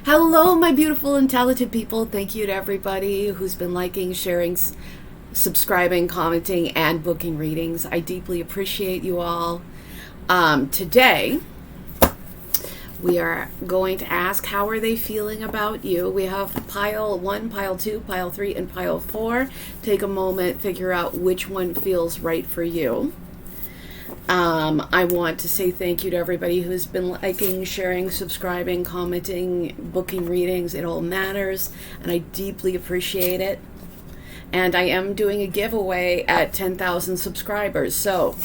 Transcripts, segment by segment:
Hello, my beautiful and talented people. Thank you to everybody who's been liking, sharing, subscribing, commenting, and booking readings. I deeply appreciate you all. Today, we are going to ask, how are they feeling about you? We have pile 1, pile 2, pile 3, and pile 4. Take a moment, figure out which one feels right for you. I want to say thank you to everybody who's been liking, sharing, subscribing, commenting, booking readings. It all matters, and I deeply appreciate it. And I am doing a giveaway at 10,000 subscribers. So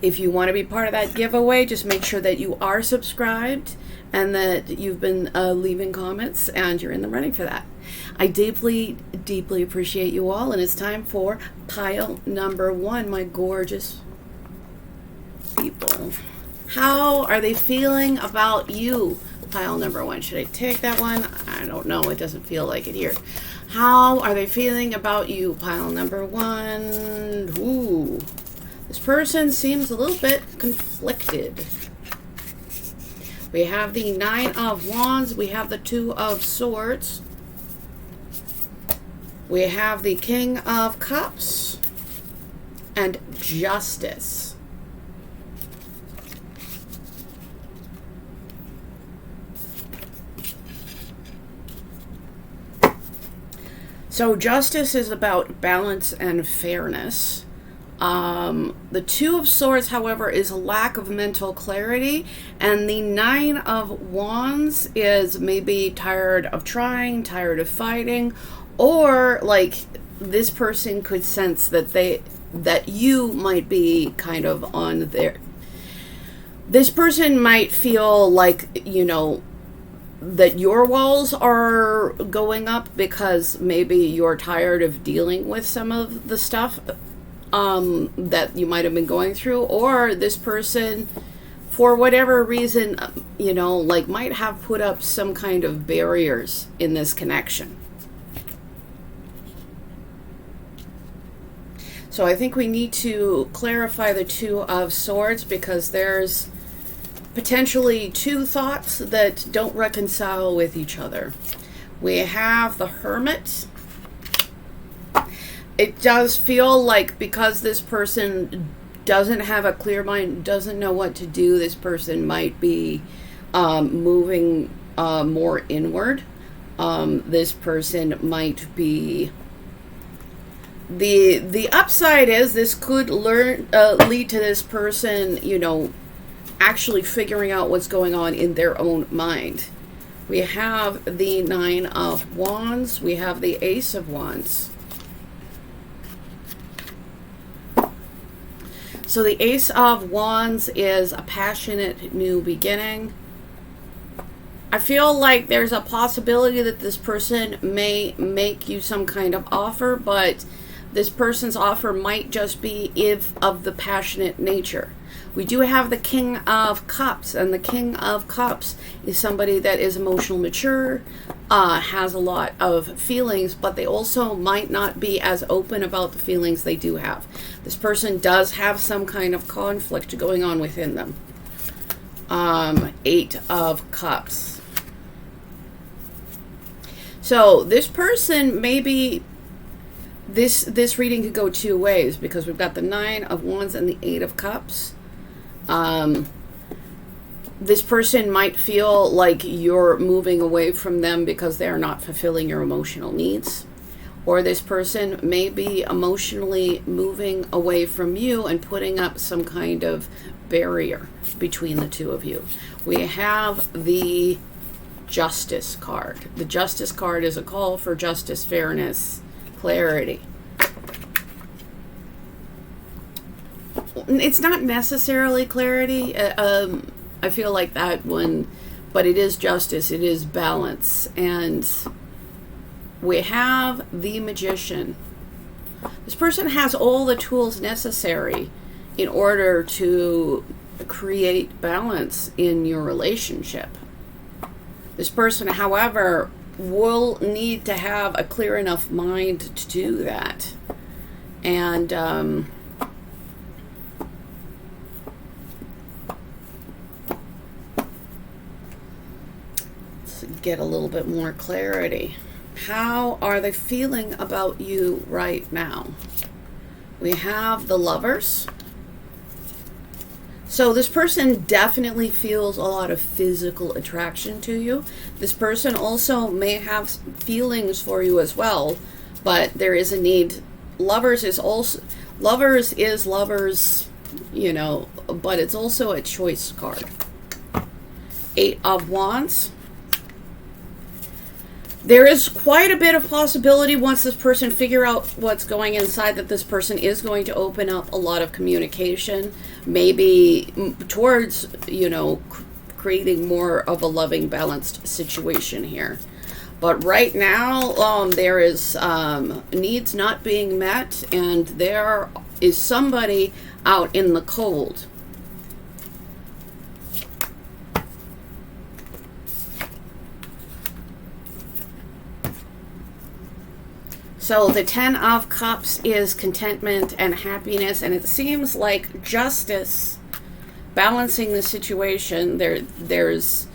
if you want to be part of that giveaway, just make sure that you are subscribed and that you've been leaving comments and you're in the running for that. I deeply, deeply appreciate you all, and it's time for pile number 1, my gorgeous people. How are they feeling about you? Pile number 1. Should I take that one? I don't know. It doesn't feel like it here. How are they feeling about you? Pile number 1. Ooh. This person seems a little bit conflicted. We have the 9 of Wands. We have the 2 of Swords. We have the King of Cups and Justice. So Justice is about balance and fairness. The 2 of Swords, however, is a lack of mental clarity, and the 9 of Wands is maybe tired of trying, tired of fighting, or like this person could sense that you might be kind of on their. This person might feel like, you know, that your walls are going up because maybe you're tired of dealing with some of the stuff that you might have been going through, or this person, for whatever reason, you know, like might have put up some kind of barriers in this connection. So I think we need to clarify the 2 of Swords, because there's potentially 2 thoughts that don't reconcile with each other. We have the Hermit. It does feel like because this person doesn't have a clear mind, doesn't know what to do, this person might be moving more inward. This person might be... The upside is this could lead to this person, you know, actually figuring out what's going on in their own mind. We have the 9 of Wands. We have the Ace of Wands. So the Ace of Wands is a passionate new beginning. I feel like there's a possibility that this person may make you some kind of offer, but this person's offer might just be of the passionate nature. We do have the King of Cups, and the King of Cups is somebody that is emotionally mature, has a lot of feelings, but they also might not be as open about the feelings they do have. This person does have some kind of conflict going on within them. 8 of Cups. So this person maybe... This reading could go 2 ways, because we've got the 9 of Wands and the 8 of Cups. This person might feel like you're moving away from them because they're not fulfilling your emotional needs. Or this person may be emotionally moving away from you and putting up some kind of barrier between the 2 of you. We have the Justice card. The Justice card is a call for justice, fairness, clarity. It's not necessarily clarity. I feel like that one, but it is justice, it is balance. And we have the Magician. This person has all the tools necessary in order to create balance in your relationship. This person, however, will need to have a clear enough mind to do that. And Let's get a little bit more clarity. How are they feeling about you right now? We have the Lovers. So this person definitely feels a lot of physical attraction to you. This person also may have feelings for you as well, but there is a need. Lovers is lovers, you know, but it's also a choice card. 8 of Wands. There is quite a bit of possibility once this person figure out what's going inside that this person is going to open up a lot of communication, maybe towards, you know, creating more of a loving, balanced situation here. But right now, there is needs not being met, and there is somebody out in the cold. So the 10 of Cups is contentment and happiness, and it seems like justice, balancing the situation. There's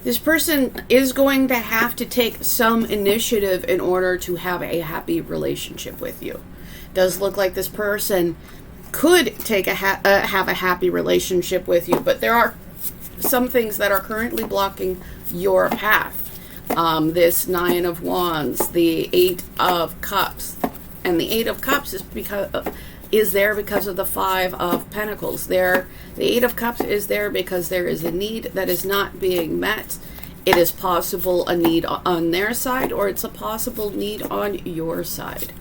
this person is going to have to take some initiative in order to have a happy relationship with you. Does look like this person could take have a happy relationship with you, but there are some things that are currently blocking your path. This 9 of Wands, the 8 of Cups, and the 8 of Cups is there because of the 5 of Pentacles. The 8 of Cups is there because there is a need that is not being met. It is possible a need on their side, or it's a possible need on your side.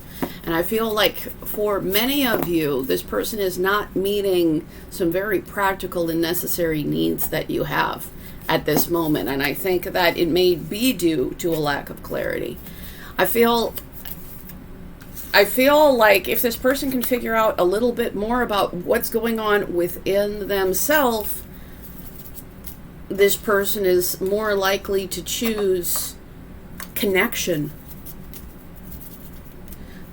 And I feel like for many of you, this person is not meeting some very practical and necessary needs that you have at this moment, and I think that it may be due to a lack of clarity. I feel like if this person can figure out a little bit more about what's going on within themselves, this person is more likely to choose connection.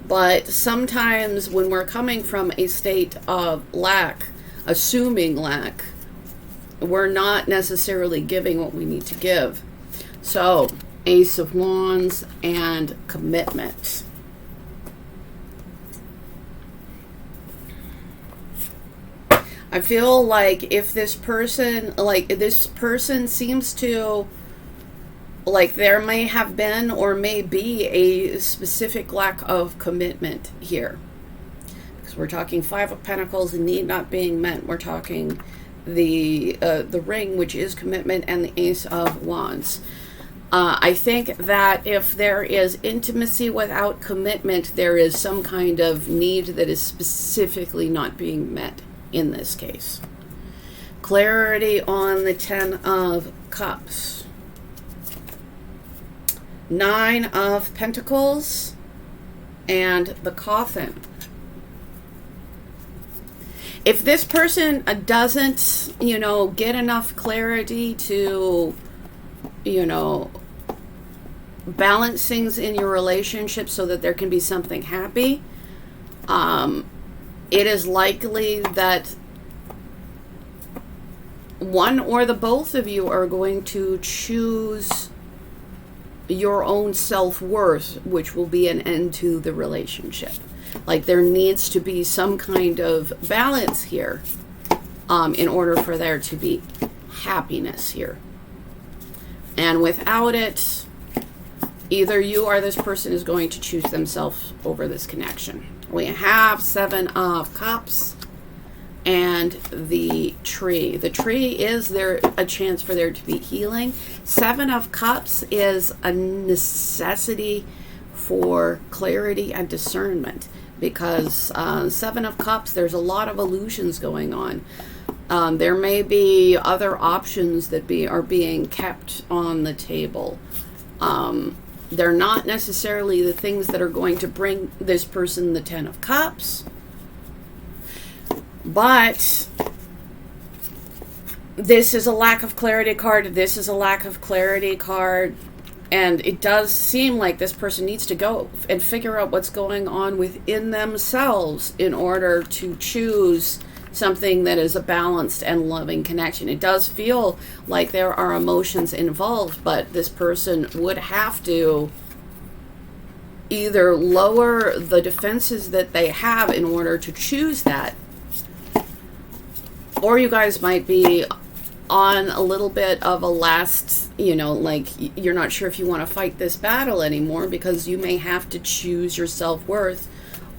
But sometimes when we're coming from a state of lack, assuming lack, we're not necessarily giving what we need to give. So, Ace of Wands and commitment. I feel like if this person, seems to, like there may have been or may be a specific lack of commitment here. Because we're talking 5 of Pentacles and need not being met. We're talking the ring, which is commitment, and the Ace of Wands. I think that if there is intimacy without commitment, there is some kind of need that is specifically not being met in this case. Clarity on the 10 of Cups. 9 of Pentacles and the Coffin. If this person doesn't, get enough clarity to, balance things in your relationship so that there can be something happy, it is likely that one or the both of you are going to choose your own self-worth, which will be an end to the relationship. Like there needs to be some kind of balance here in order for there to be happiness here. And without it, either you or this person is going to choose themselves over this connection. We have 7 of Cups and the Tree. The Tree, is there a chance for there to be healing? 7 of Cups is a necessity for clarity and discernment, because 7 of Cups, there's a lot of illusions going on. There may be other options that are being kept on the table. They're not necessarily the things that are going to bring this person the 10 of Cups, but this is a lack of clarity card. This is a lack of clarity card. And it does seem like this person needs to go and figure out what's going on within themselves in order to choose something that is a balanced and loving connection. It does feel like there are emotions involved, but this person would have to either lower the defenses that they have in order to choose that, or you guys might be on a little bit of a last, like you're not sure if you want to fight this battle anymore, because you may have to choose your self-worth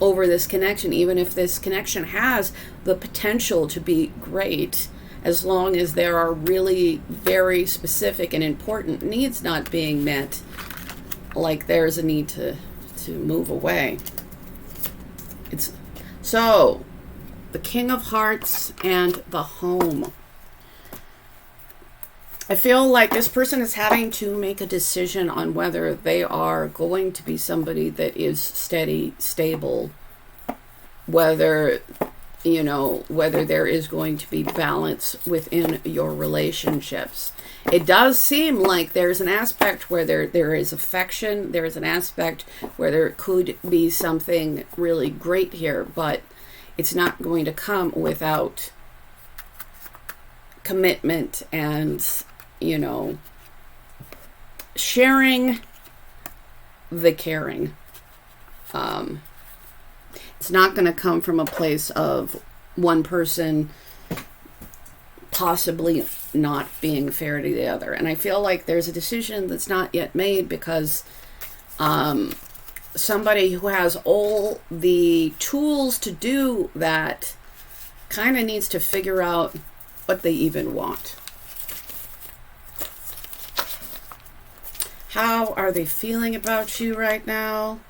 over this connection, even if this connection has the potential to be great, as long as there are really very specific and important needs not being met, like there's a need to move away. It's so the King of Hearts and the Home. I feel like this person is having to make a decision on whether they are going to be somebody that is steady, stable, whether there is going to be balance within your relationships. It does seem like there's an aspect where there is affection, there is an aspect where there could be something really great here, but it's not going to come without commitment and, sharing the caring. It's not going to come from a place of one person possibly not being fair to the other. And I feel like there's a decision that's not yet made, because somebody who has all the tools to do that kind of needs to figure out what they even want. How are they feeling about you right now?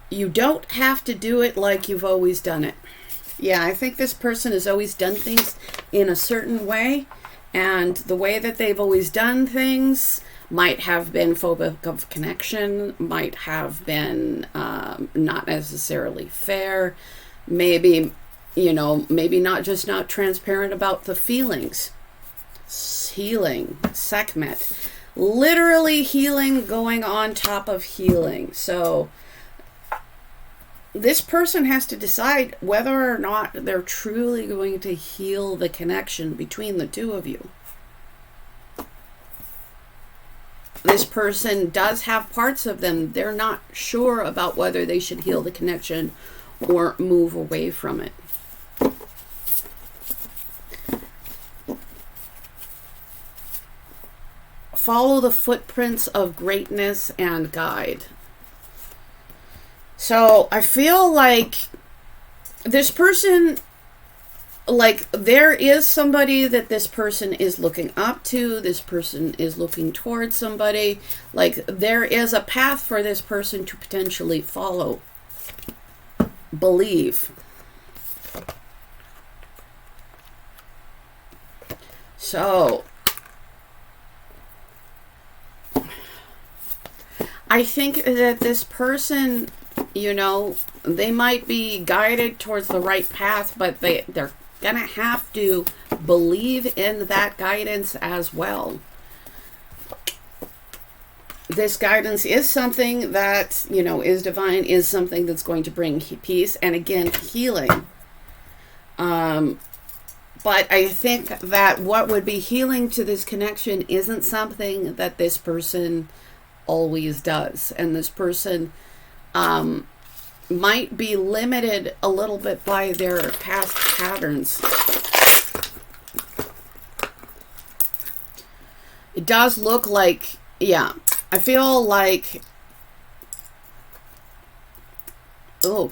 You don't have to do it like you've always done it. Yeah, I think this person has always done things in a certain way, and the way that they've always done things might have been phobic of connection, might have been not necessarily fair, maybe not transparent about the feelings. Healing, Sekhmet. Literally healing going on top of healing. So this person has to decide whether or not they're truly going to heal the connection between the two of you. This person does have parts of them they're not sure about whether they should heal the connection or move away from it. Follow the footprints of greatness and guide. So I feel like this person, like there is somebody that this person is looking up to, this person is looking towards somebody, like there is a path for this person to potentially follow, believe. So I think that this person, they might be guided towards the right path, but they're going to have to believe in that guidance as well. This guidance is something that, is divine, is something that's going to bring peace and, again, healing. But I think that what would be healing to this connection isn't something that this person always does. And this person might be limited a little bit by their past patterns. It does look like, yeah, I feel like, oh,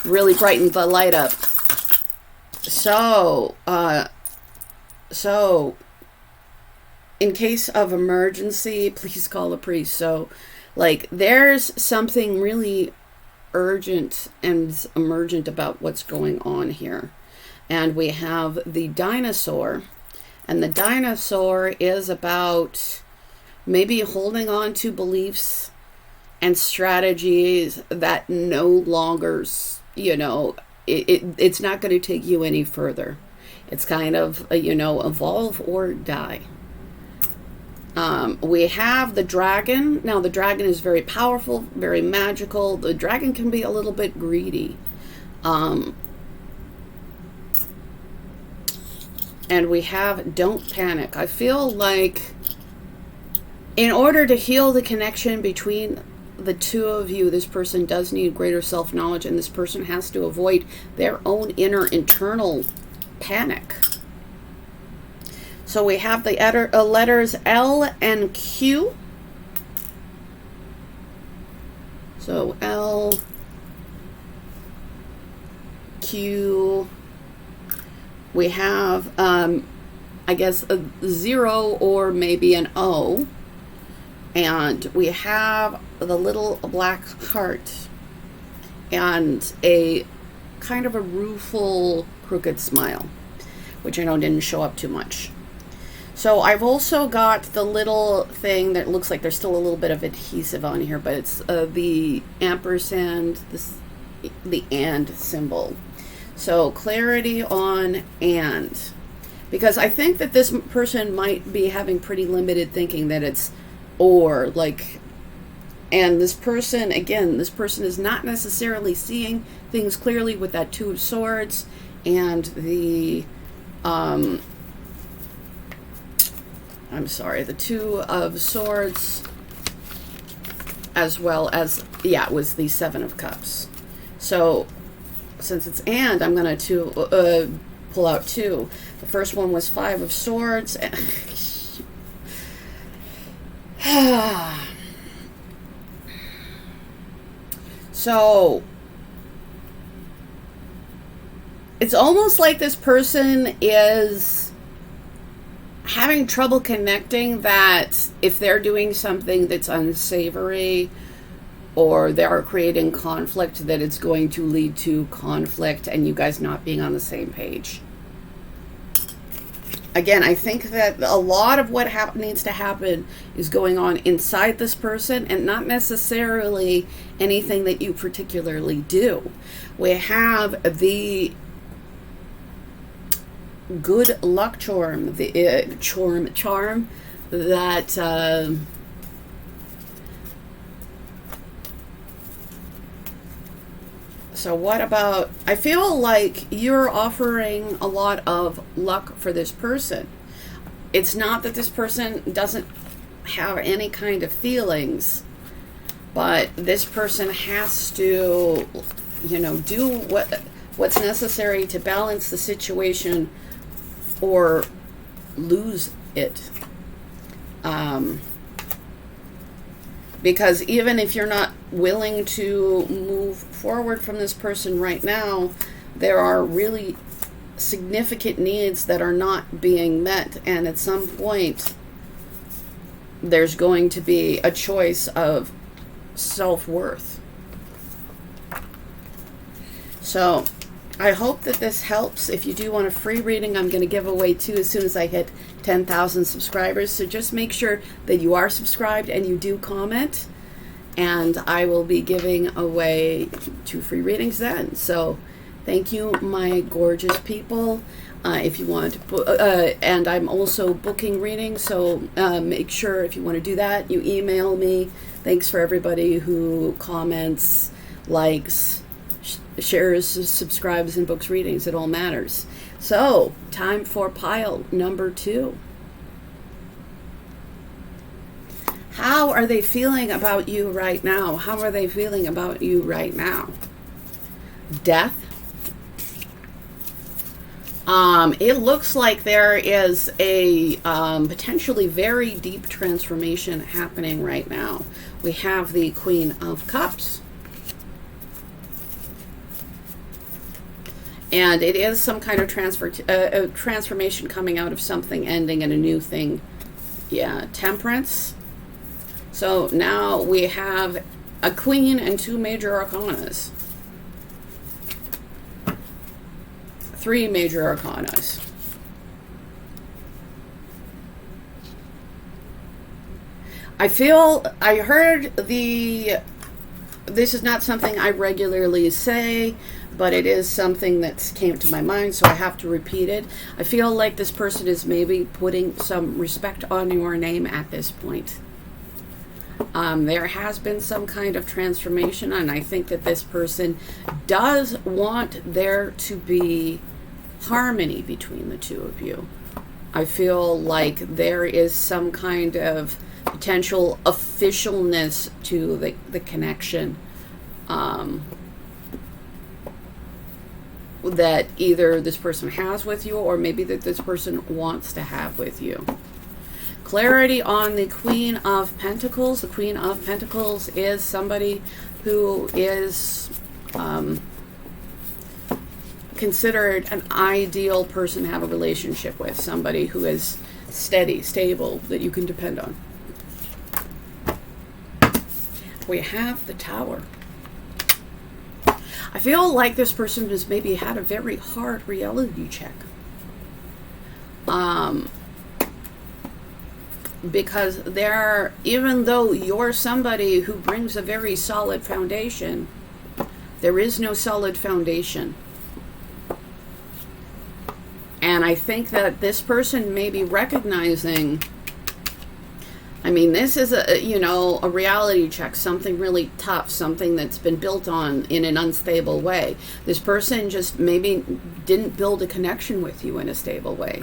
really brightened the light up. So in case of emergency, please call a priest. So, like, there's something really urgent and emergent about what's going on here. And we have the dinosaur. And the dinosaur is about maybe holding on to beliefs and strategies that no longer, it's not going to take you any further. It's kind of, evolve or die. We have the dragon. Now, the dragon is very powerful, very magical. The dragon can be a little bit greedy. And we have don't panic. I feel like in order to heal the connection between the two of you, this person does need greater self-knowledge, and this person has to avoid their own inner internal panic. So we have the letters L and Q. So L, Q. We have, I guess, a 0 or maybe an O. And we have the little black heart and a kind of a rueful, crooked smile, which I know didn't show up too much. So I've also got the little thing that looks like there's still a little bit of adhesive on here, but it's the ampersand, the and symbol. So clarity on and. Because I think that this person might be having pretty limited thinking, that it's or, like, and this person, again, this person is not necessarily seeing things clearly with that Two of Swords and the, I'm sorry, the Two of Swords, as well as, yeah, it was the Seven of Cups. So, since it's and, I'm going to pull out two. The first one was Five of Swords. So, it's almost like this person is having trouble connecting that if they're doing something that's unsavory or they are creating conflict, that it's going to lead to conflict and you guys not being on the same page. Again, I think that a lot of what needs to happen is going on inside this person and not necessarily anything that you particularly do. We have the good luck charm, the charm that so what about, I feel like you're offering a lot of luck for this person. It's not that this person doesn't have any kind of feelings, but this person has to, you know, do what's necessary to balance the situation or lose it. Because even if you're not willing to move forward from this person right now, there are really significant needs that are not being met. And at some point, there's going to be a choice of self-worth. So I hope that this helps. If you do want a free reading, I'm going to give away two as soon as I hit 10,000 subscribers. So just make sure that you are subscribed and you do comment. And I will be giving away 2 free readings then. So thank you, my gorgeous people. If you want to, and I'm also booking readings. So make sure if you want to do that, you email me. Thanks for everybody who comments, likes, shares, subscribes, and books readings. It all matters. So, time for pile number 2. How are they feeling about you right now? How are they feeling about you right now? Death. It looks like there is a potentially very deep transformation happening right now. We have the Queen of Cups. And it is some kind of transformation coming out of something ending and a new thing. Yeah, Temperance. So now we have a Queen and 2 major arcanas. 3 major arcanas. I heard this is not something I regularly say, but it is something that came to my mind, so I have to repeat it. I feel like this person is maybe putting some respect on your name at this point. There has been some kind of transformation, and I think that this person does want there to be harmony between the two of you. I feel like there is some kind of potential officialness to the connection that either this person has with you, or maybe that this person wants to have with you. Clarity on the Queen of Pentacles. The Queen of Pentacles is somebody who is considered an ideal person to have a relationship with. Somebody who is steady, stable, that you can depend on. We have the Tower. I feel like this person has maybe had a very hard reality check. Because even though you're somebody who brings a very solid foundation, there is no solid foundation. And I think that this person may be recognizing, I mean, this is a reality check, something really tough, something that's been built on in an unstable way. This person just maybe didn't build a connection with you in a stable way.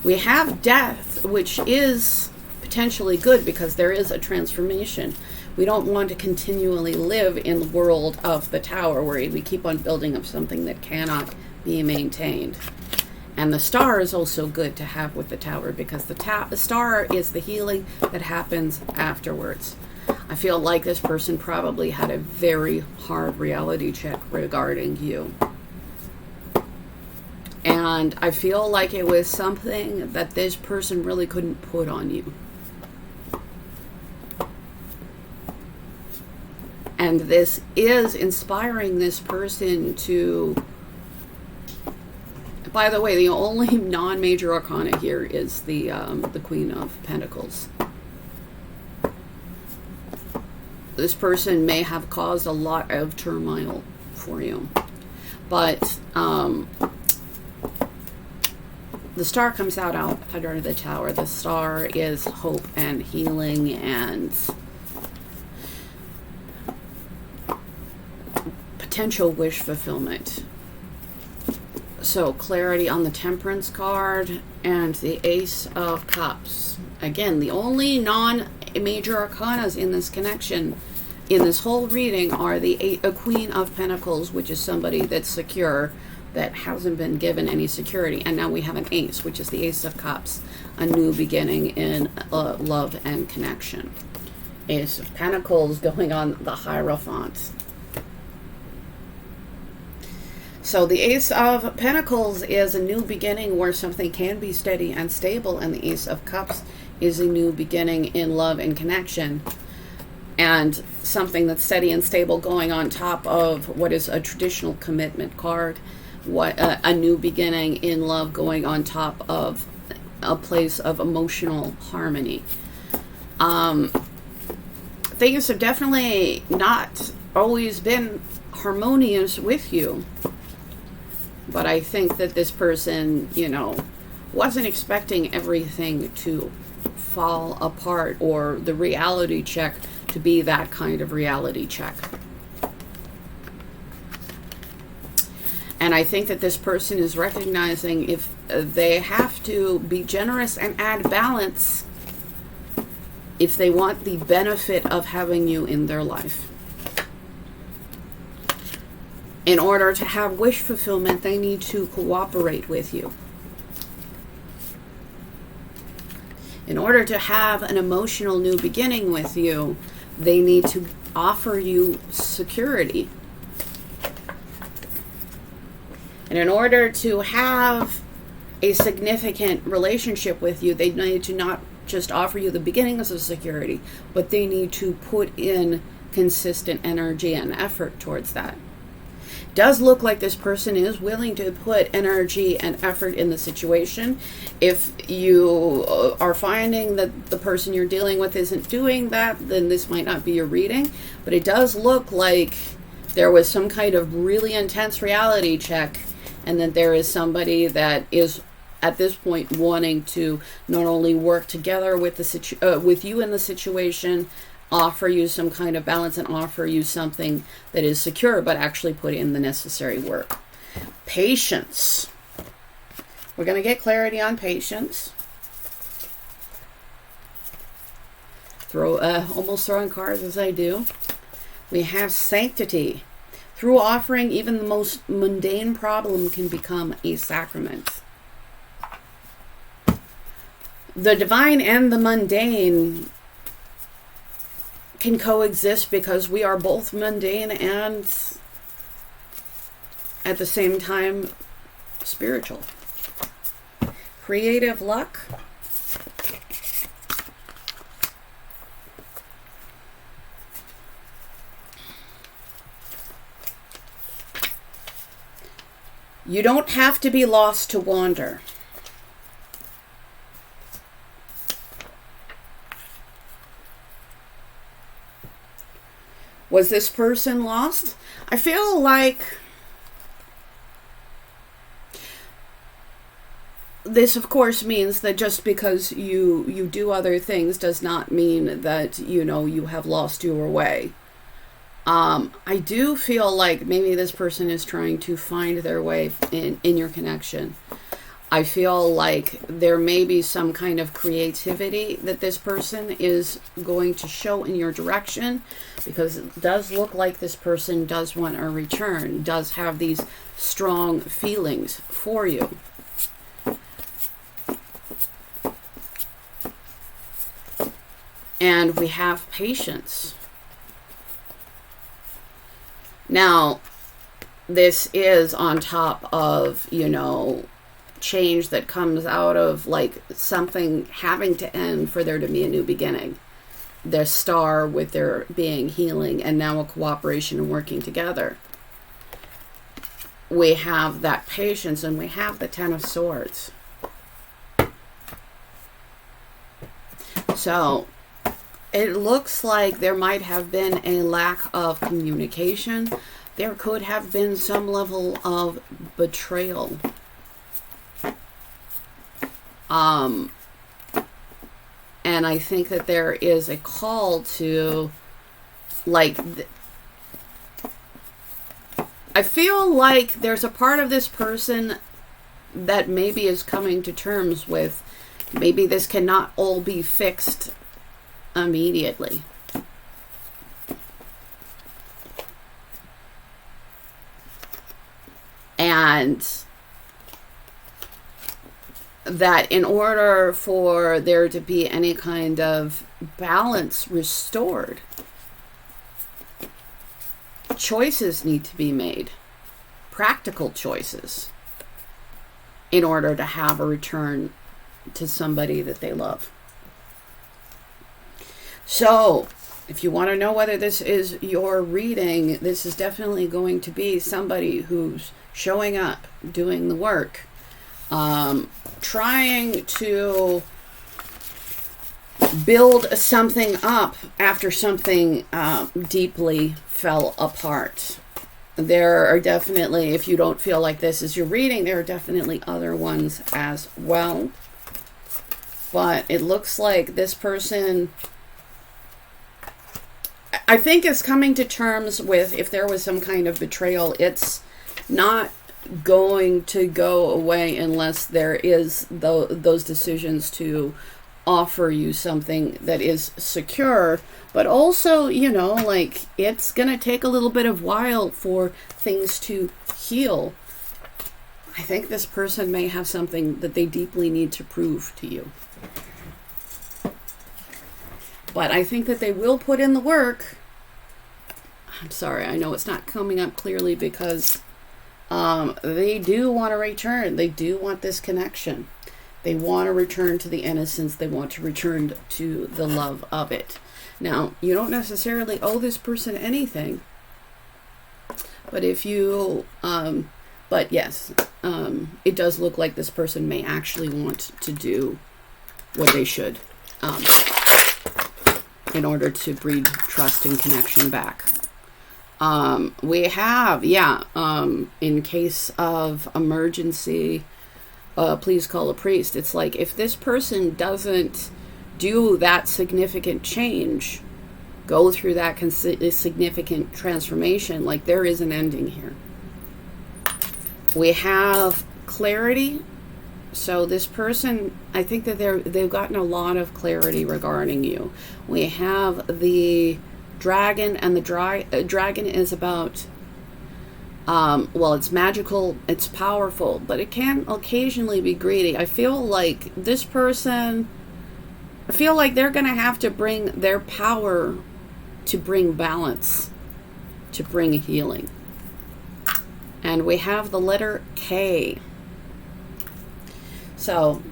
We have death, which is potentially good because there is a transformation. We don't want to continually live in the world of the Tower where we keep on building up something that cannot be maintained. And the Star is also good to have with the Tower because the Star is the healing that happens afterwards. I feel like this person probably had a very hard reality check regarding you. And I feel like it was something that this person really couldn't put on you. And this is inspiring this person to... By the way, the only non-major arcana here is the Queen of Pentacles. This person may have caused a lot of turmoil for you. But the Star comes out under the Tower. The Star is hope and healing and potential wish fulfillment. So clarity on the Temperance card and the Ace of Cups. Again, the only non-major arcanas in this connection, in this whole reading, are the Queen of Pentacles, which is somebody that's secure, that hasn't been given any security. And now we have an Ace, which is the Ace of Cups, a new beginning in love and connection. Ace of Pentacles going on the Hierophant. So the Ace of Pentacles is a new beginning where something can be steady and stable, and the Ace of Cups is a new beginning in love and connection, and something that's steady and stable going on top of what is a traditional commitment card, a new beginning in love going on top of a place of emotional harmony. Things have definitely not always been harmonious with you. But I think that this person, wasn't expecting everything to fall apart or the reality check to be that kind of reality check. And I think that this person is recognizing if they have to be generous and add balance if they want the benefit of having you in their life. In order to have wish fulfillment, they need to cooperate with you. In order to have an emotional new beginning with you, they need to offer you security. And in order to have a significant relationship with you, they need to not just offer you the beginnings of security, but they need to put in consistent energy and effort towards that. Does look like this person is willing to put energy and effort in the situation. If you are finding that the person you're dealing with isn't doing that, then this might not be your reading. But it does look like there was some kind of really intense reality check, and that there is somebody that is at this point wanting to not only work together with with you in the situation, offer you some kind of balance, and offer you something that is secure, but actually put in the necessary work. Patience. We're going to get clarity on patience. almost throwing cards as I do. We have sanctity. Through offering, even the most mundane problem can become a sacrament. The divine and the mundane can coexist because we are both mundane and at the same time spiritual. Creative luck. You don't have to be lost to wander. Was this person lost? I feel like this, of course, means that just because you do other things does not mean that, you have lost your way. I do feel like maybe this person is trying to find their way in your connection. I feel like there may be some kind of creativity that this person is going to show in your direction, because it does look like this person does want a return, does have these strong feelings for you. And we have patience. Now, this is on top of, change that comes out of like something having to end for there to be a new beginning. Their star with their being healing, and now a cooperation and working together. We have that patience, and we have the Ten of Swords. So it looks like there might have been a lack of communication. There could have been some level of betrayal. And I think that there is a call to, I feel like there's a part of this person that maybe is coming to terms with, maybe this cannot all be fixed immediately. And that in order for there to be any kind of balance restored, choices need to be made, practical choices, in order to have a return to somebody that they love. So, if you want to know whether this is your reading, this is definitely going to be somebody who's showing up, doing the work, trying to build something up after something deeply fell apart. There are definitely, if you don't feel like this is your reading, there are definitely other ones as well. But it looks like this person, I think, is coming to terms with, if there was some kind of betrayal, it's not going to go away unless there is those decisions to offer you something that is secure, but also, it's going to take a little bit of while for things to heal. I think this person may have something that they deeply need to prove to you. But I think that they will put in the work. I'm sorry, I know it's not coming up clearly because they do want to return. They do want this connection. They want to return to the innocence. They want to return to the love of it. Now, you don't necessarily owe this person anything. But if you, but yes, it does look like this person may actually want to do what they should in order to breed trust and connection back. We have, in case of emergency, please call a priest. It's like, if this person doesn't do that significant change, go through that significant transformation, like, there is an ending here. We have clarity So this person, I think that they've gotten a lot of clarity regarding you. We have the dragon, and the dragon is about, well, it's magical, it's powerful, but it can occasionally be greedy. I feel like this person, I feel like they're going to have to bring their power to bring balance, to bring healing. And we have the letter K. So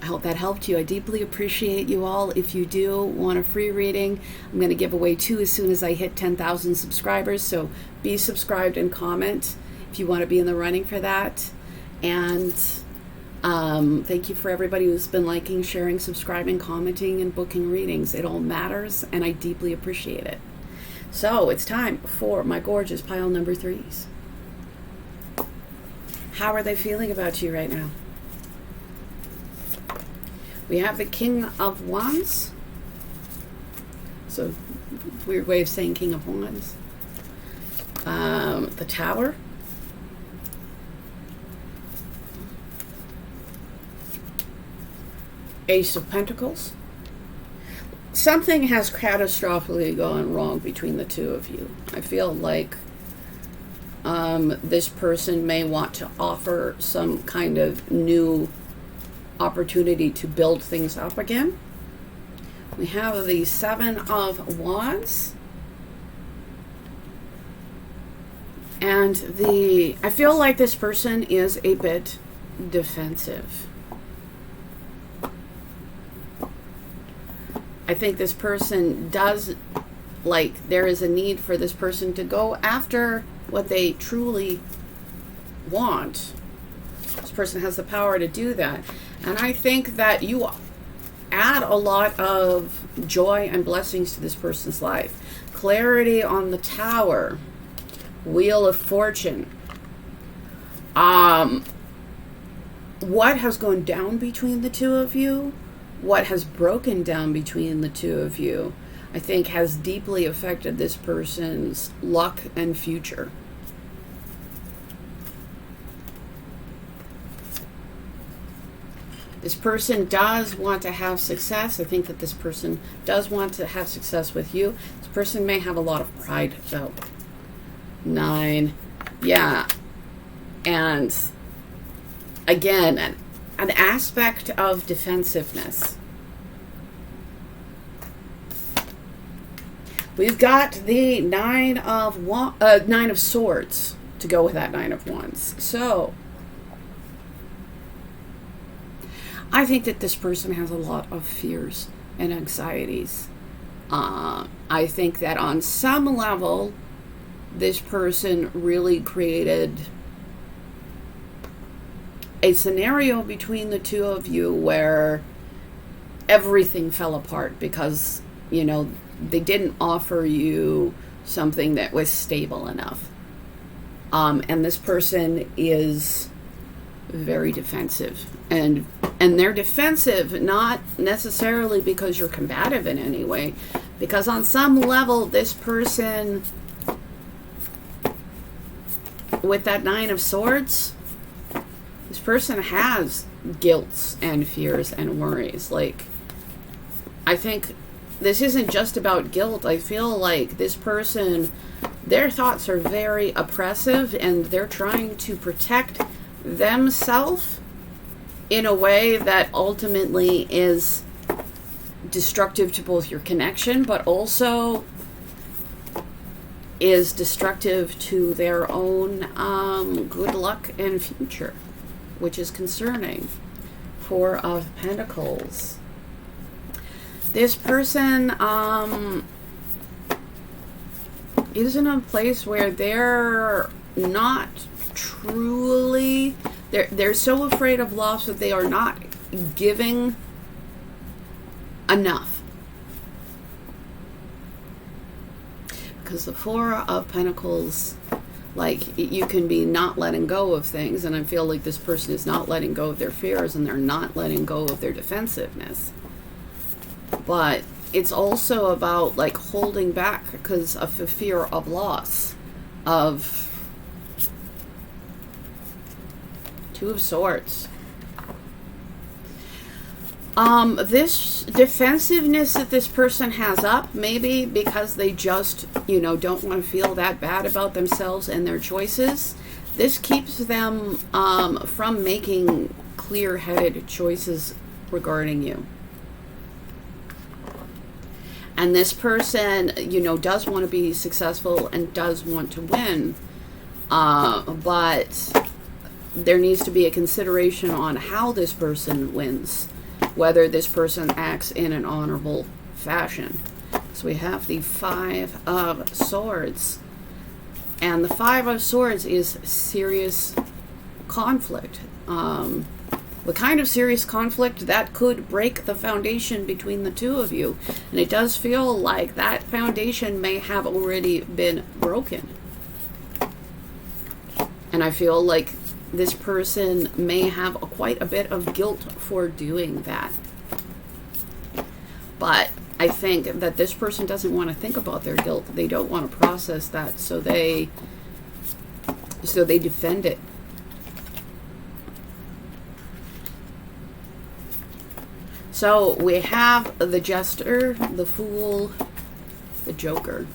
I hope that helped you. I deeply appreciate you all. If you do want a free reading, I'm going to give away 2 as soon as I hit 10,000 subscribers. So be subscribed and comment if you want to be in the running for that. And thank you for everybody who's been liking, sharing, subscribing, commenting, and booking readings. It all matters, and I deeply appreciate it. So it's time for my gorgeous pile number 3s. How are they feeling about you right now? We have the King of Wands. So, weird way of saying King of Wands. The Tower. Ace of Pentacles. Something has catastrophically gone wrong between the two of you. I feel like this person may want to offer some kind of new opportunity to build things up again. We have the Seven of Wands. And I feel like this person is a bit defensive. I think this person does, like, there is a need for this person to go after what they truly want. This person has the power to do that. And I think that you add a lot of joy and blessings to this person's life. Clarity on the Tower. Wheel of Fortune. What has gone down between the two of you, what has broken down between the two of you, I think has deeply affected this person's luck and future. This person does want to have success. I think that this person does want to have success with you. This person may have a lot of pride, though. 9. Yeah. And again, an aspect of defensiveness. We've got the Nine of Swords to go with that Nine of Wands. So I think that this person has a lot of fears and anxieties. I think that on some level, this person really created a scenario between the two of you where everything fell apart because, you know, they didn't offer you something that was stable enough. And this person is very defensive. And they're defensive not necessarily because you're combative in any way, because on some level, this person with that Nine of Swords, this person has guilt and fears and worries. Like, I think this isn't just about guilt. I feel like this person, their thoughts are very oppressive and they're trying to protect themselves in a way that ultimately is destructive to both your connection, but also is destructive to their own good luck and future, which is concerning. 4 of Pentacles. This person is in a place where they're not truly, they're so afraid of loss that they are not giving enough. Because the 4 of Pentacles, like, you can be not letting go of things, and I feel like this person is not letting go of their fears and they're not letting go of their defensiveness. But it's also about, like, holding back because of the fear of loss, of 2 of Swords. This defensiveness that this person has up, maybe because they just, don't want to feel that bad about themselves and their choices, this keeps them from making clear-headed choices regarding you. And this person, does want to be successful and does want to win, but there needs to be a consideration on how this person wins, whether this person acts in an honorable fashion. So we have the Five of Swords. And the Five of Swords is serious conflict. The kind of serious conflict that could break the foundation between the two of you. And it does feel like that foundation may have already been broken. And I feel like this person may have quite a bit of guilt for doing that. But I think that this person doesn't want to think about their guilt. They don't want to process that, so they defend it. So we have the Jester, the Fool, the Joker.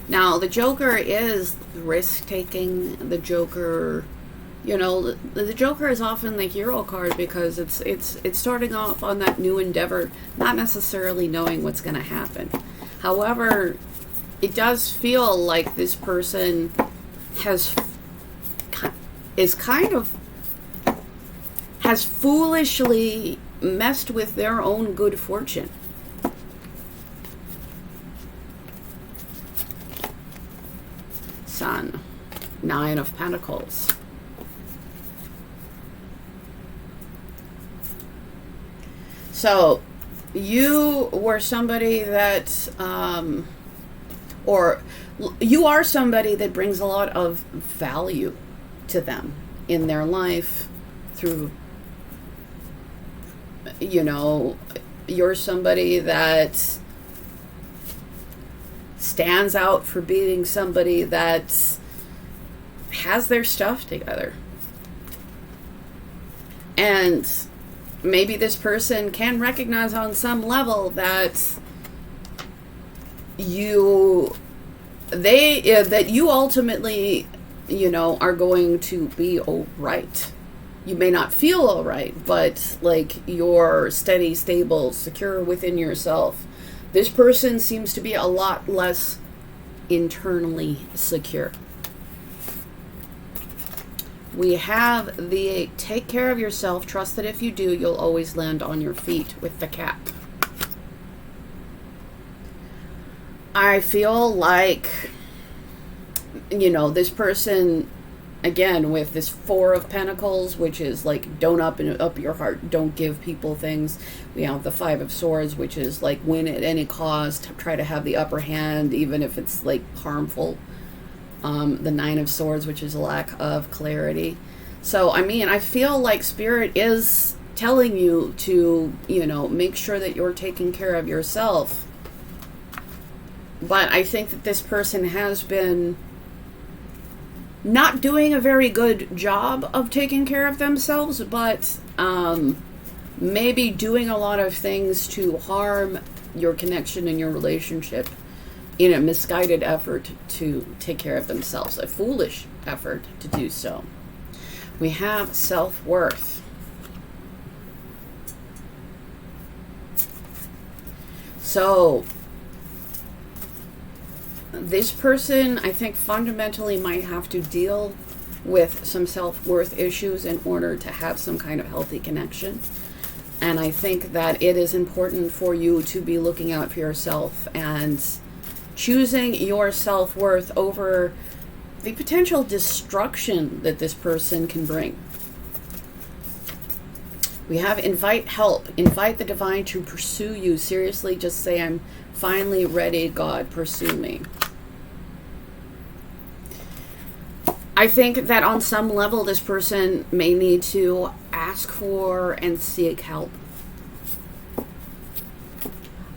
Now, the Joker is risk-taking. The Joker, the Joker is often the hero card because it's starting off on that new endeavor, not necessarily knowing what's going to happen. However, it does feel like this person has foolishly messed with their own good fortune. Sun, Nine of Pentacles. So you were somebody that, or you are somebody that brings a lot of value to them in their life through, you're somebody that stands out for being somebody that has their stuff together. And maybe this person can recognize on some level that you ultimately, are going to be all right. You may not feel all right, but like you're steady, stable, secure within yourself. This person seems to be a lot less internally secure. We have the take care of yourself, trust that if you do, you'll always land on your feet with the Cat. I feel like, this person, again, with this Four of Pentacles, which is like, don't up your heart, don't give people things. We have the Five of Swords, which is like, win at any cost, try to have the upper hand, even if it's like harmful. The Nine of Swords, which is a lack of clarity. So, I feel like Spirit is telling you to, make sure that you're taking care of yourself. But I think that this person has been not doing a very good job of taking care of themselves, but maybe doing a lot of things to harm your connection and your relationship in a misguided effort to take care of themselves, a foolish effort to do so. We have self-worth. So this person, I think, fundamentally might have to deal with some self-worth issues in order to have some kind of healthy connection. And I think that it is important for you to be looking out for yourself and choosing your self-worth over the potential destruction that this person can bring. We have invite help. Invite the divine to pursue you. Seriously, just say, I'm finally ready, God, pursue me. I think that on some level, this person may need to ask for and seek help.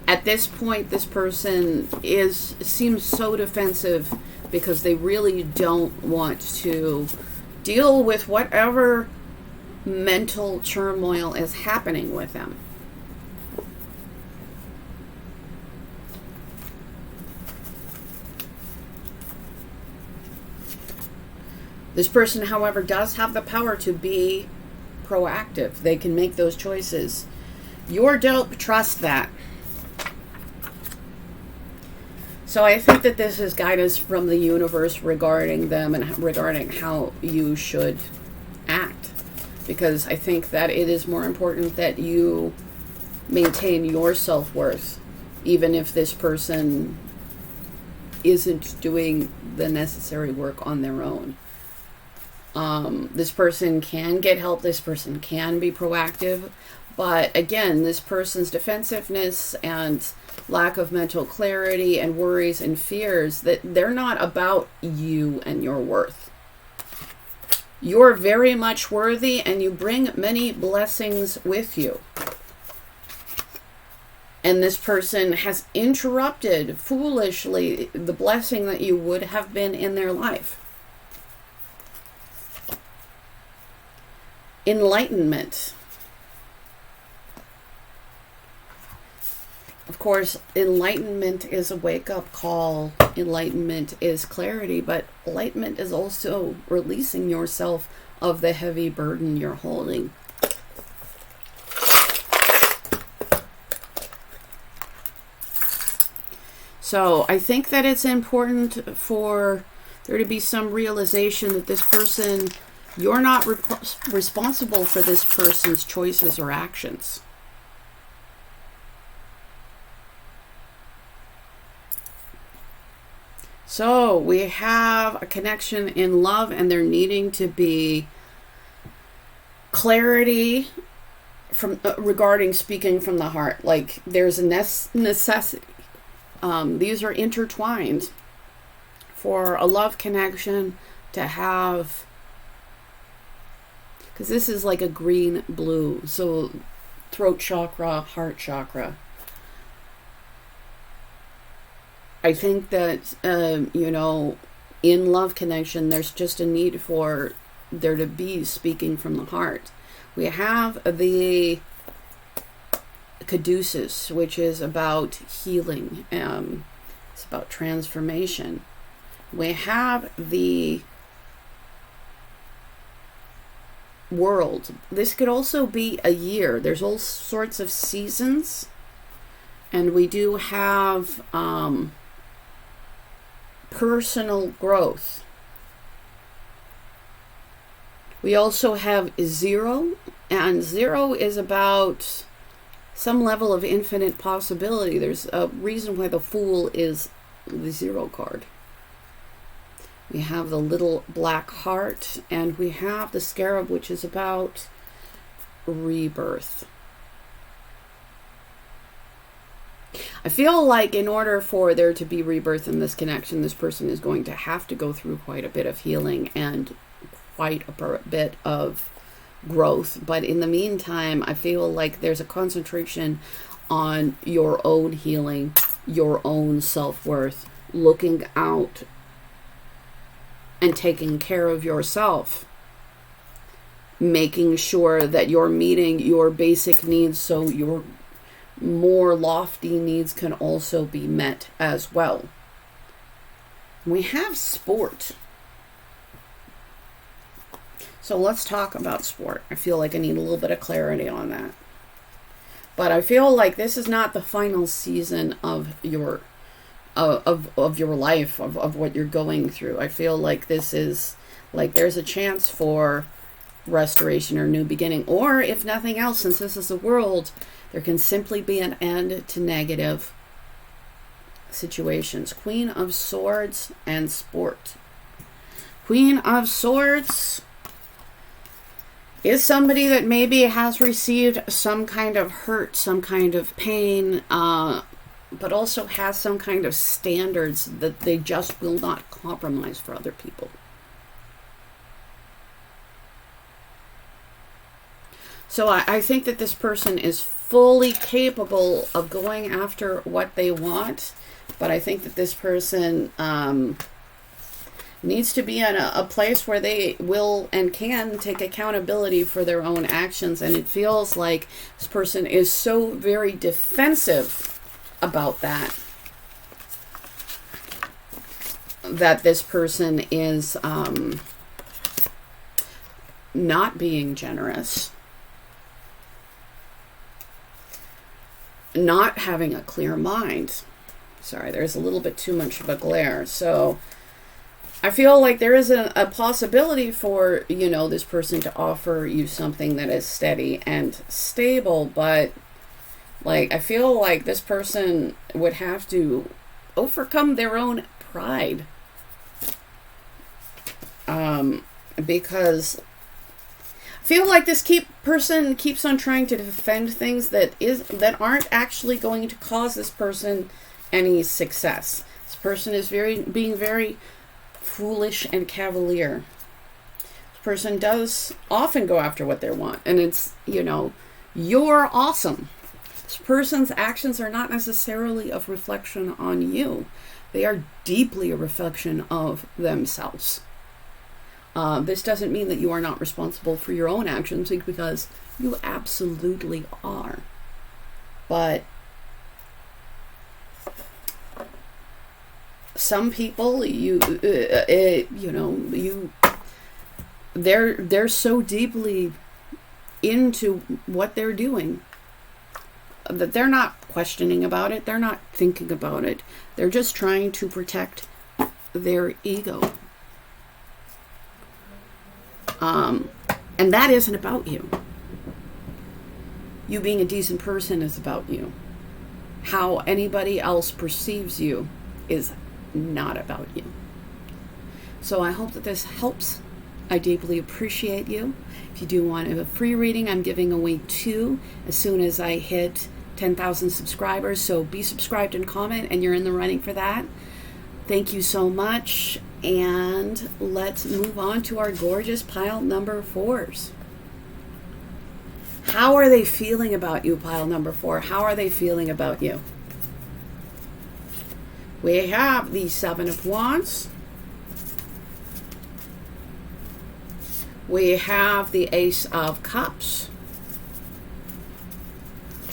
At this point, this person seems so defensive because they really don't want to deal with whatever mental turmoil is happening with them. This person, however, does have the power to be proactive. They can make those choices. You're dope. Trust that. So I think that this is guidance from the universe regarding them and regarding how you should act. Because I think that it is more important that you maintain your self-worth, even if this person isn't doing the necessary work on their own. This person can get help. This person can be proactive. But again, this person's defensiveness and lack of mental clarity and worries and fears, that they're not about you and your worth. You're very much worthy and you bring many blessings with you. And this person has interrupted foolishly the blessing that you would have been in their life. Enlightenment. Of course, enlightenment is a wake-up call. Enlightenment is clarity, but enlightenment is also releasing yourself of the heavy burden you're holding. So I think that it's important for there to be some realization that this person, you're not responsible for this person's choices or actions. So we have a connection in love, and there needing to be clarity from regarding speaking from the heart. Like there's a necessity. These are intertwined for a love connection to have, because this is like a green blue. So throat chakra, heart chakra. I think that, in love connection, there's just a need for there to be speaking from the heart. We have the caduceus, which is about healing. It's about transformation. We have the world. This could also be a year. There's all sorts of seasons. And we do have personal growth. We also have 0, and 0 is about some level of infinite possibility. There's a reason why the Fool is the 0 card. We have the little black heart, and we have the scarab, which is about rebirth. I feel like in order for there to be rebirth in this connection, this person is going to have to go through quite a bit of healing and quite a bit of growth. But in the meantime, I feel like there's a concentration on your own healing, your own self-worth, looking out and taking care of yourself, making sure that you're meeting your basic needs so your more lofty needs can also be met as well. We have sport. So let's talk about sport. I feel like I need a little bit of clarity on that. But I feel like this is not the final season of your your life, of what you're going through. I feel like this is like there's a chance for restoration or new beginning, or if nothing else, since this is the world, there can simply be an end to negative situations. Queen of Swords and sport. Queen of Swords is somebody that maybe has received some kind of hurt, some kind of pain, but also has some kind of standards that they just will not compromise for other people. So I think that this person is fully capable of going after what they want, but I think that this person needs to be in a place where they will and can take accountability for their own actions. And it feels like this person is so very defensive about that, that this person is not being generous, not having a clear mind. Sorry, there's a little bit too much of a glare. So I feel like there is a possibility for, you know, this person to offer you something that is steady and stable, but like, I feel like this person would have to overcome their own pride. Because I feel like this person keeps on trying to defend things that aren't actually going to cause this person any success. This person is being very foolish and cavalier. This person does often go after what they want, and it's, you know, you're awesome. This person's actions are not necessarily a reflection on you. They are deeply a reflection of themselves. This doesn't mean that you are not responsible for your own actions, because you absolutely are. But some people, they're so deeply into what they're doing that they're not questioning about it. They're not thinking about it. They're just trying to protect their ego. And that isn't about you. You being a decent person is about you. How anybody else perceives you is not about you. So I hope that this helps. I deeply appreciate you. If you do want a free reading, I'm giving away 2 as soon as I hit 10,000 subscribers. So be subscribed and comment, and you're in the running for that. Thank you so much. And let's move on to our gorgeous pile number 4s. How are they feeling about you, pile number 4? How are they feeling about you? We have the 7 of Wands. We have the Ace of Cups.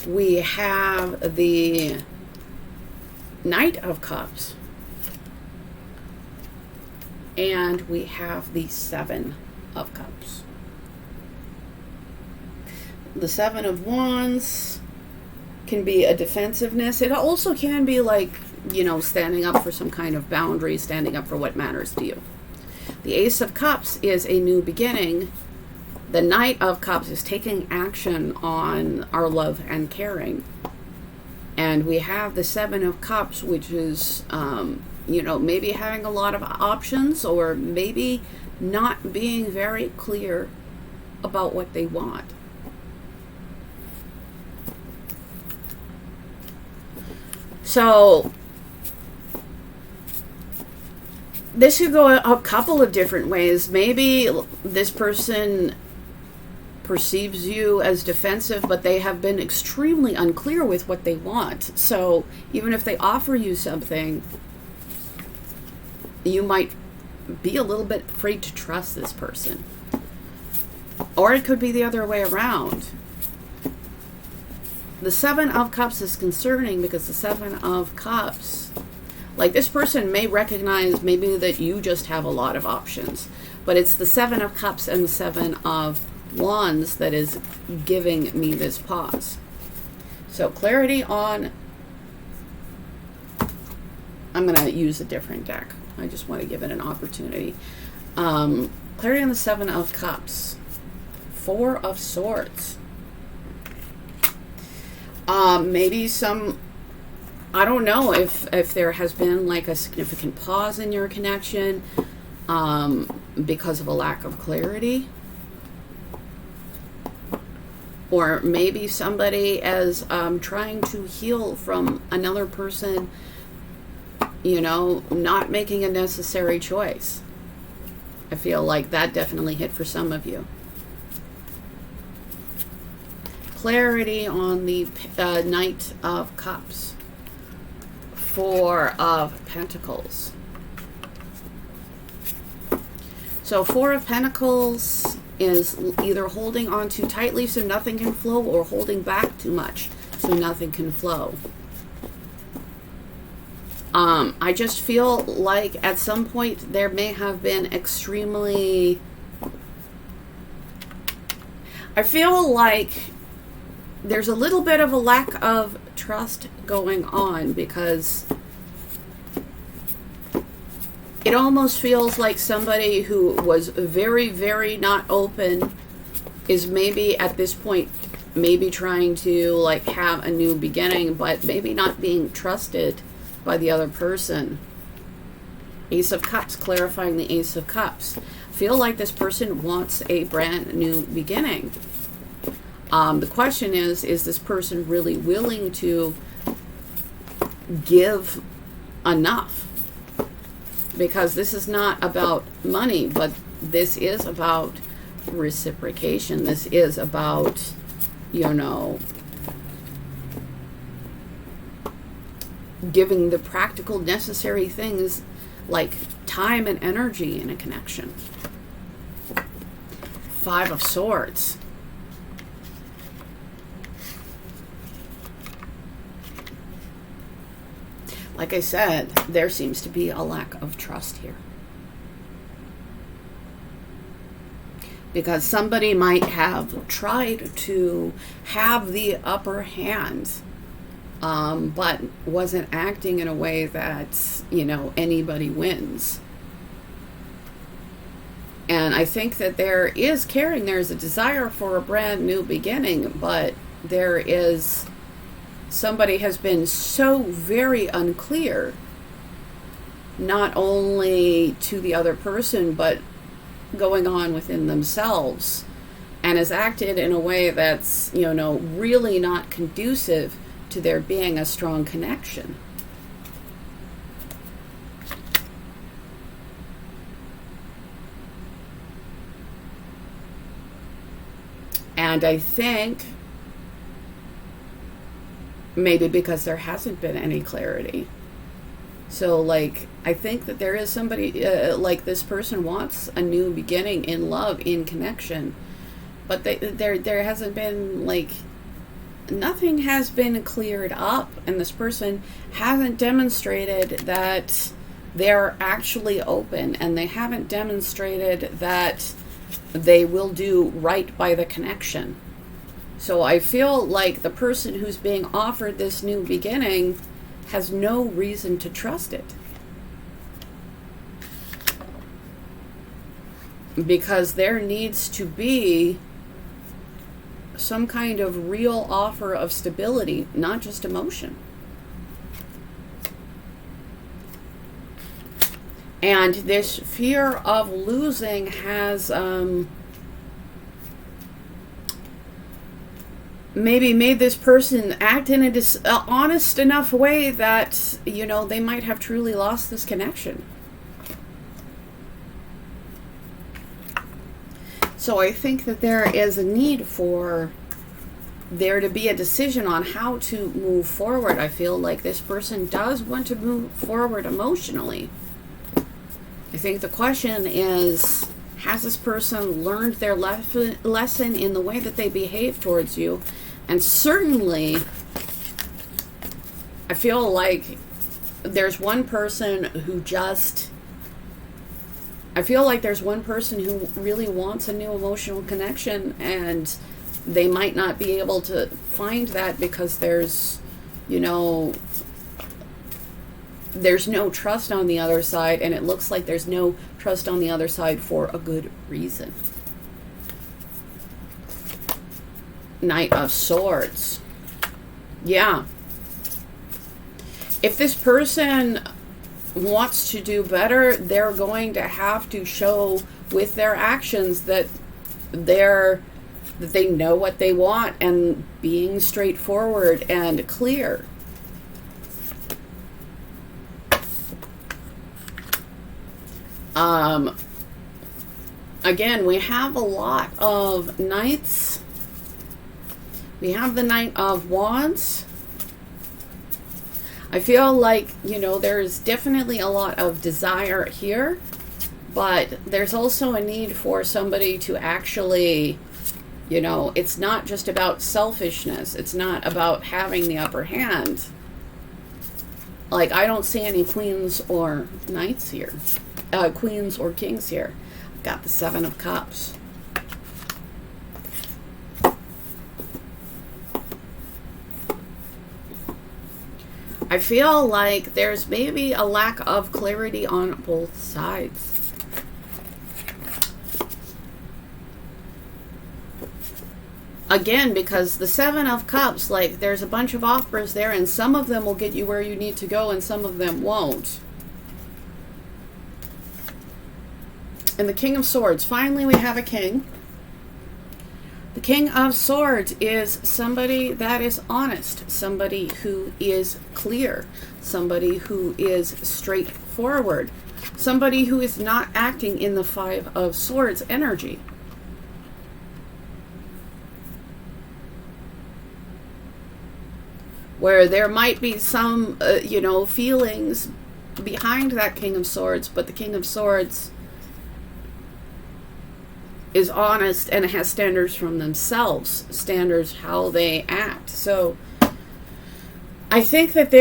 We have the Knight of Cups. And we have the 7 of Cups. The 7 of Wands can be a defensiveness. It also can be like, you know, standing up for some kind of boundary, standing up for what matters to you. The Ace of Cups is a new beginning. The Knight of Cups is taking action on our love and caring. And we have the 7 of Cups, which is, you know, maybe having a lot of options, or maybe not being very clear about what they want. So this could go a couple of different ways. Maybe this person perceives you as defensive, but they have been extremely unclear with what they want. So even if they offer you something, you might be a little bit afraid to trust this person. Or it could be the other way around. The 7 of Cups is concerning because the 7 of Cups, like, this person may recognize maybe that you just have a lot of options, but it's the 7 of Cups and the 7 of Wands that is giving me this pause. So clarity on, I'm going to use a different deck. I just want to give it an opportunity. Clarity on the 7 of Cups. 4 of Swords. Maybe some, I don't know if there has been like a significant pause in your connection because of a lack of clarity. Or maybe somebody is trying to heal from another person, you know, not making a necessary choice. I feel like that definitely hit for some of you. Clarity on the Knight of Cups. 4 of Pentacles. So Four of Pentacles is either holding on too tightly so nothing can flow, or holding back too much so nothing can flow. I just feel like at some point there may have been extremely... I feel like there's a little bit of a lack of trust going on, because it almost feels like somebody who was very, very not open is maybe at this point maybe trying to like have a new beginning, but maybe not being trusted by the other person. Ace of Cups, clarifying the Ace of Cups. Feel like this person wants a brand new beginning. The question is this person really willing to give enough? Because this is not about money, but this is about reciprocation. This is about, you know, giving the practical necessary things like time and energy in a connection. Five of Swords. Like I said, there seems to be a lack of trust here. Because somebody might have tried to have the upper hand, but wasn't acting in a way that, you know, anybody wins. And I think that there is caring, there's a desire for a brand new beginning, but there is... somebody has been so very unclear, not only to the other person, but going on within themselves, and has acted in a way that's, you know, really not conducive to there being a strong connection. And I think maybe because there hasn't been any clarity. So, like, I think that there is somebody, like this person wants a new beginning in love, in connection. But there hasn't been, like, nothing has been cleared up. And this person hasn't demonstrated that they're actually open. And they haven't demonstrated that they will do right by the connection. So I feel like the person who's being offered this new beginning has no reason to trust it. Because there needs to be some kind of real offer of stability, not just emotion. And this fear of losing has... maybe made this person act in a honest enough way that, you know, they might have truly lost this connection. So I think that there is a need for there to be a decision on how to move forward. I feel like this person does want to move forward emotionally. I think the question is, has this person learned their lesson in the way that they behave towards you? And certainly, I feel like there's one person who just... I feel like there's one person who really wants a new emotional connection, and they might not be able to find that because there's, you know, there's no trust on the other side, and it looks like there's no trust on the other side for a good reason. Knight of Swords. Yeah. If this person wants to do better, they're going to have to show with their actions that they know what they want, and being straightforward and clear. Again, we have a lot of knights. We have the Knight of Wands. I feel like, you know, there's definitely a lot of desire here, But there's also a need for somebody to actually, you know, it's not just about selfishness. It's not about having the upper hand. Like, I don't see any queens or knights here. Queens or kings here. I've got the Seven of Cups. I feel like there's maybe a lack of clarity on both sides. Again, because the Seven of Cups, like, there's a bunch of offers there, and some of them will get you where you need to go, and some of them won't. And the King of Swords. Finally, we have a king. The King of Swords is somebody that is honest, somebody who is clear, somebody who is straightforward, somebody who is not acting in the Five of Swords energy. Where there might be some, you know, feelings behind that King of Swords, but the King of Swords is honest and has standards from themselves, standards how they act. So I think that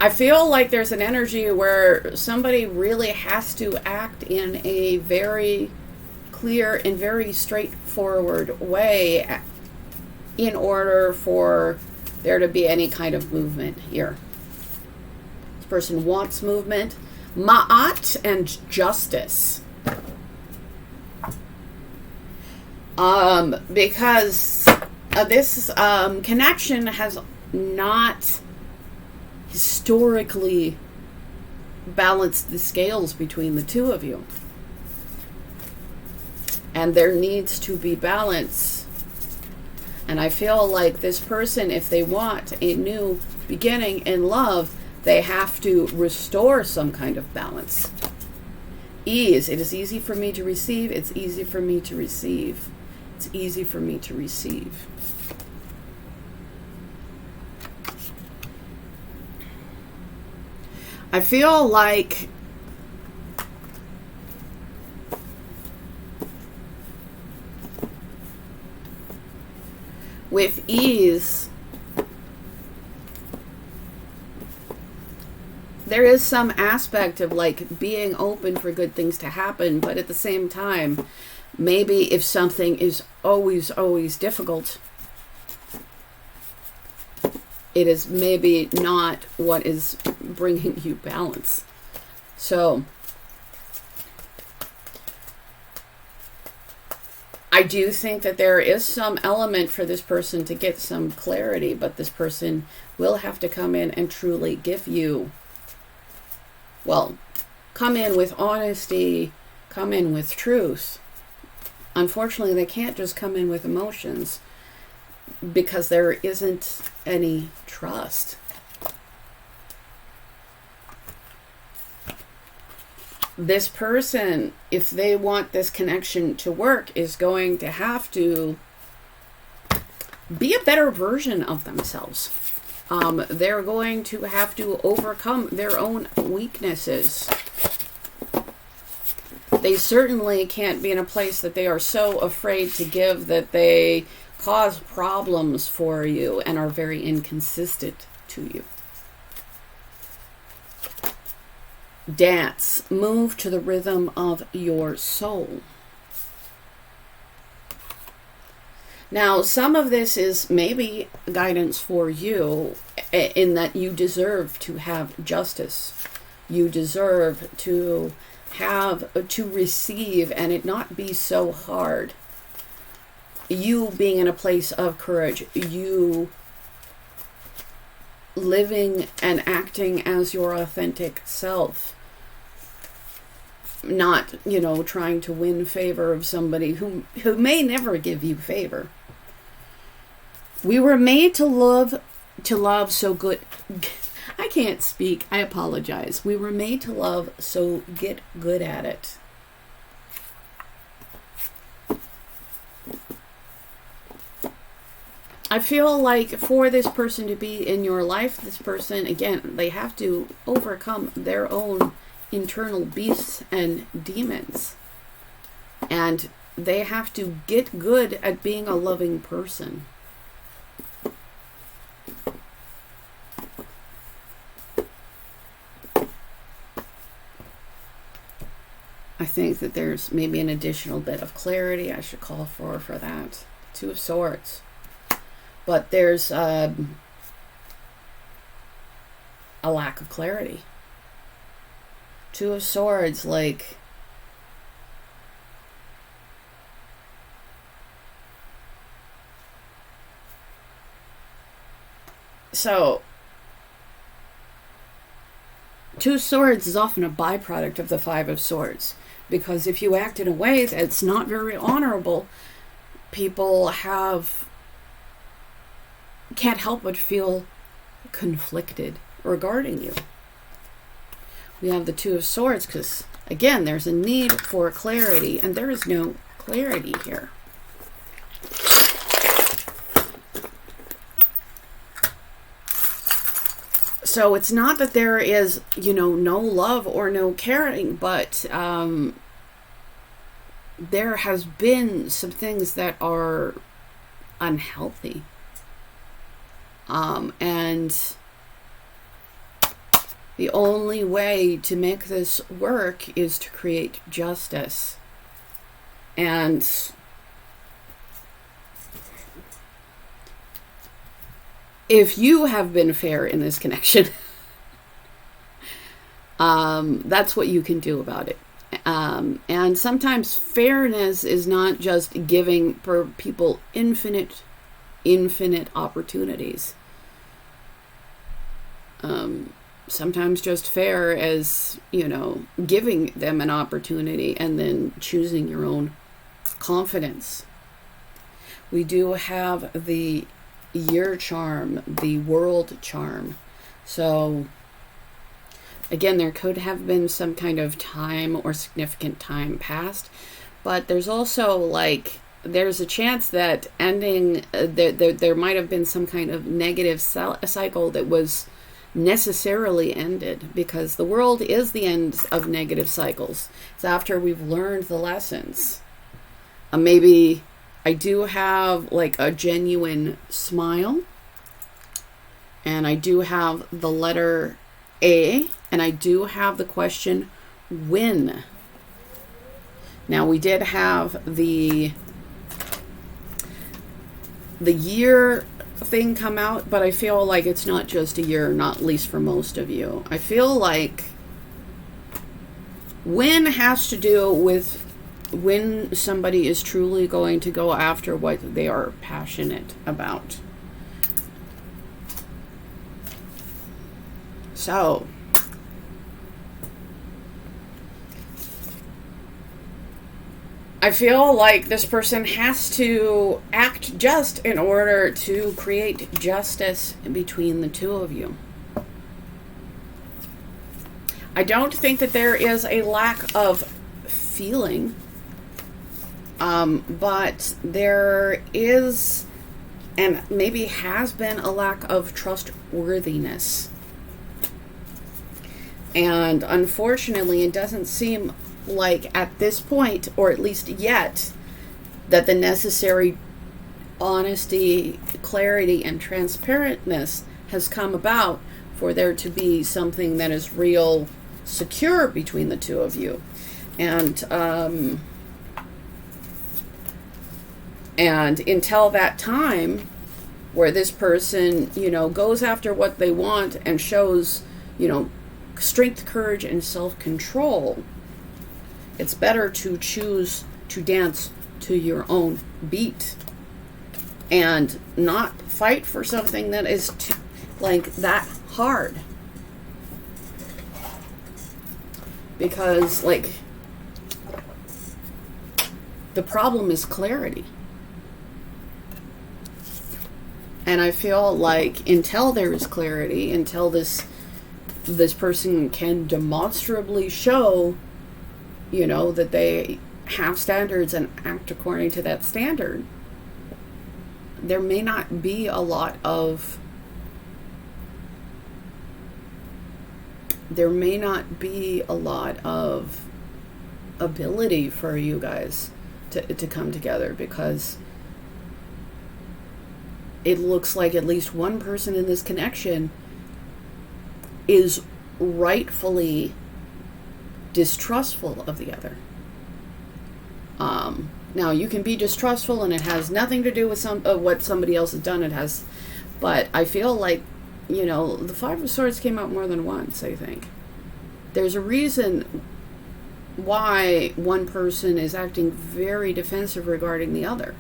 I feel like there's an energy where somebody really has to act in a very clear and very straightforward way in order for there to be any kind of movement here. This person wants movement. Ma'at and justice. Because this connection has not historically balanced the scales between the two of you. And there needs to be balance. And I feel like this person, if they want a new beginning in love, they have to restore some kind of balance. Ease. It is easy for me to receive. It's easy for me to receive. It's easy for me to receive. I feel like with ease, there is some aspect of like being open for good things to happen, but at the same time, maybe if something is always difficult, it is maybe not what is bringing you balance. So I do think that there is some element for this person to get some clarity, but this person will have to come in and truly give you, well, come in with honesty, come in with truth. Unfortunately, they can't just come in with emotions because there isn't any trust. This person, if they want this connection to work, is going to have to be a better version of themselves. They're going to have to overcome their own weaknesses. They certainly can't be in a place that they are so afraid to give that they cause problems for you and are very inconsistent to you. Dance. Move to the rhythm of your soul. Now, some of this is maybe guidance for you in that you deserve to have justice. You deserve to receive and it not be so hard. You being in a place of courage, you living and acting as your authentic self. Not, you know, trying to win favor of somebody who may never give you favor. We were made to love so good. I can't speak. I apologize. We were made to love, so get good at it. I feel like for this person to be in your life, this person, again, they have to overcome their own internal beasts and demons. And they have to get good at being a loving person. I think that there's maybe an additional bit of clarity I should call for that. Two of Swords. But there's a lack of clarity. Two of Swords, like, so Two of Swords is often a byproduct of the Five of Swords, because if you act in a way that's not very honorable, people can't help but feel conflicted regarding you. We have the Two of Swords because, again, there's a need for clarity, and there is no clarity here. So it's not that there is, no love or no caring, but there has been some things that are unhealthy. And the only way to make this work is to create justice. And if you have been fair in this connection, that's what you can do about it. And sometimes fairness is not just giving people infinite opportunities. Sometimes just fair as, giving them an opportunity and then choosing your own confidence. We do have the year charm, the world charm. So again, there could have been some kind of time or significant time passed, but there's also there's a chance that ending, there might have been some kind of negative cycle that was necessarily ended, because the world is the end of negative cycles. It's after we've learned the lessons. Maybe I do have a genuine smile, and I do have the letter A, and I do have the question when. Now we did have the year thing come out, but I feel like it's not just a year, not at least for most of you. I feel like when has to do with when somebody is truly going to go after what they are passionate about. So I feel like this person has to act just in order to create justice between the two of you. I don't think that there is a lack of feeling, but there is, and maybe has been, a lack of trustworthiness. And unfortunately, it doesn't seem like at this point, or at least yet, that the necessary honesty, clarity, and transparentness has come about for there to be something that is real secure between the two of you. And until that time where this person, goes after what they want and shows, strength, courage, and self-control, it's better to choose to dance to your own beat and not fight for something that is that hard. Because the problem is clarity. And I feel like until there is clarity, until this person can demonstrably show that they have standards and act according to that standard, there may not be a lot of ability for you guys to come together, because it looks like at least one person in this connection is rightfully distrustful of the other. Now, you can be distrustful and it has nothing to do with what somebody else has done. But I feel like, the Five of Swords came out more than once, I think. There's a reason why one person is acting very defensive regarding the other.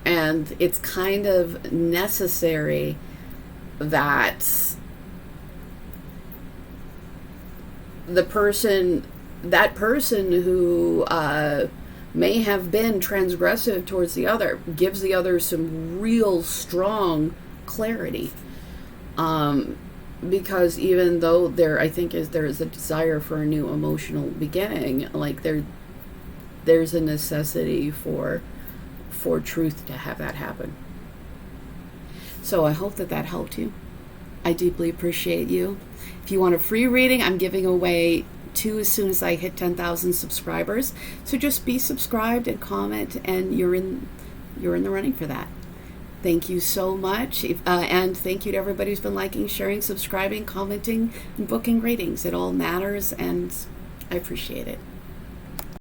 And it's kind of necessary that that person who may have been transgressive towards the other gives the other some real strong clarity. Because even though there is a desire for a new emotional beginning, like there's a necessity for truth to have that happen. So I hope that helped you. I deeply appreciate you. If you want a free reading, I'm giving away 2 as soon as I hit 10,000 subscribers. So just be subscribed and comment, and you're in the running for that. Thank you so much. And thank you to everybody who's been liking, sharing, subscribing, commenting, and booking readings. It all matters, and I appreciate it.